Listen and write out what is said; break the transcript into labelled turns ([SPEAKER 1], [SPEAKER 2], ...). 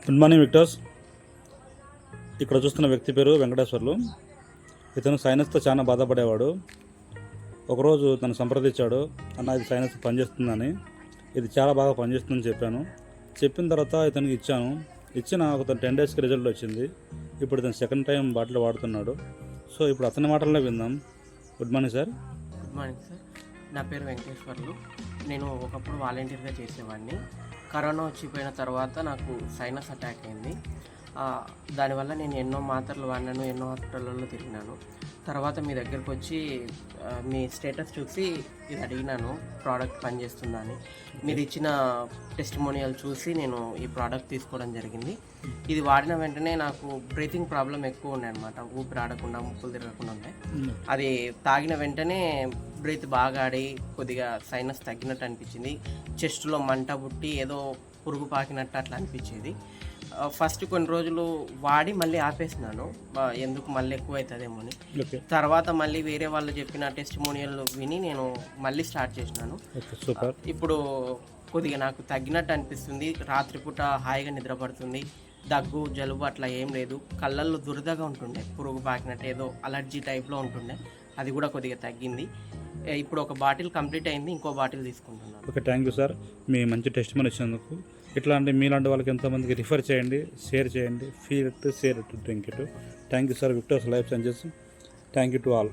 [SPEAKER 1] Good morning విక్టర్స్. ఇక్కడ చూస్తున్న వ్యక్తి పేరు వెంకటేశ్వర్లు. ఇతను సైనస్తో చాలా బాధపడేవాడు. ఒకరోజు తను సంప్రదించాడు, అన్న ఇది సైనస్ పనిచేస్తుందని. ఇది చాలా బాగా పనిచేస్తుందని చెప్పాను. చెప్పిన తర్వాత ఇతనికి ఇచ్చిన ఒక 10 డేస్కి రిజల్ట్ వచ్చింది. ఇప్పుడు ఇతను సెకండ్ టైం బాటిల్ వాడుతున్నాడు. సో ఇప్పుడు అతని మాటల్లో విందాం. Good morning sir.
[SPEAKER 2] Good morning sir. నా పేరు వెంకటేశ్వర్లు. నేను ఒకప్పుడు వాలంటీర్గా చేసేవాడిని. కరోనా వచ్చిపోయిన తర్వాత నాకు సైనస్ అటాక్ అయింది. దానివల్ల నేను ఎన్నో మాత్రలు వాడినాను, ఎన్నో హాస్పిటల్లో తిరిగినాను. తర్వాత మీ దగ్గరకు వచ్చి మీ స్టేటస్ చూసి ఇది అడిగినాను, ప్రోడక్ట్ పనిచేస్తుందా అని. మీరు ఇచ్చిన టెస్టిమోనియల్ చూసి నేను ఈ ప్రోడక్ట్ తీసుకోవడం జరిగింది. ఇది వాడిన వెంటనే నాకు బ్రీతింగ్ ప్రాబ్లం ఎక్కువ ఉండే అనమాట. ఊపిరి ఆడకుండా, ముక్కులు తిరగకుండా ఉండే. అది తాగిన వెంటనే బ్రీత్ బాగా ఆడి కొద్దిగా సైనస్ తగ్గినట్టు అనిపించింది. చెస్ట్లో మంట పుట్టి ఏదో పురుగు పాకినట్టు అట్లా అనిపించేది. ఫస్ట్ కొన్ని రోజులు వాడి మళ్ళీ ఆపేసినాను, ఎందుకు మళ్ళీ ఎక్కువ అవుతుందేమో అని. తర్వాత మళ్ళీ వేరే వాళ్ళు చెప్పిన టెస్టిమోనియల్ విని నేను మళ్ళీ స్టార్ట్ చేసినాను. ఇప్పుడు కొద్దిగా నాకు తగ్గినట్టు అనిపిస్తుంది. రాత్రిపూట హాయిగా నిద్రపడుతుంది. దగ్గు, జలుబు అట్లా ఏం లేదు. కళ్ళల్లో దురదగా ఉంటుండే, పురుగు పాకినట్టు ఏదో అలర్జీ టైప్లో ఉంటుండే. అది కూడా కొద్దిగా తగ్గింది. ఇప్పుడు ఒక బాటిల్ కంప్లీట్ అయింది, ఇంకో బాటిల్ తీసుకుంటున్నాను.
[SPEAKER 1] ఓకే, థ్యాంక్ యూ సార్, మీ మంచి టెస్టిమోని ఇచ్చినందుకు. ఇట్లాంటి మీలాంటి వాళ్ళకి ఎంతోమందికి రిఫర్ చేయండి, షేర్ చేయండి. Feel it, share it, drink it. Thank you sir, Victors life sciences. Thank you to all.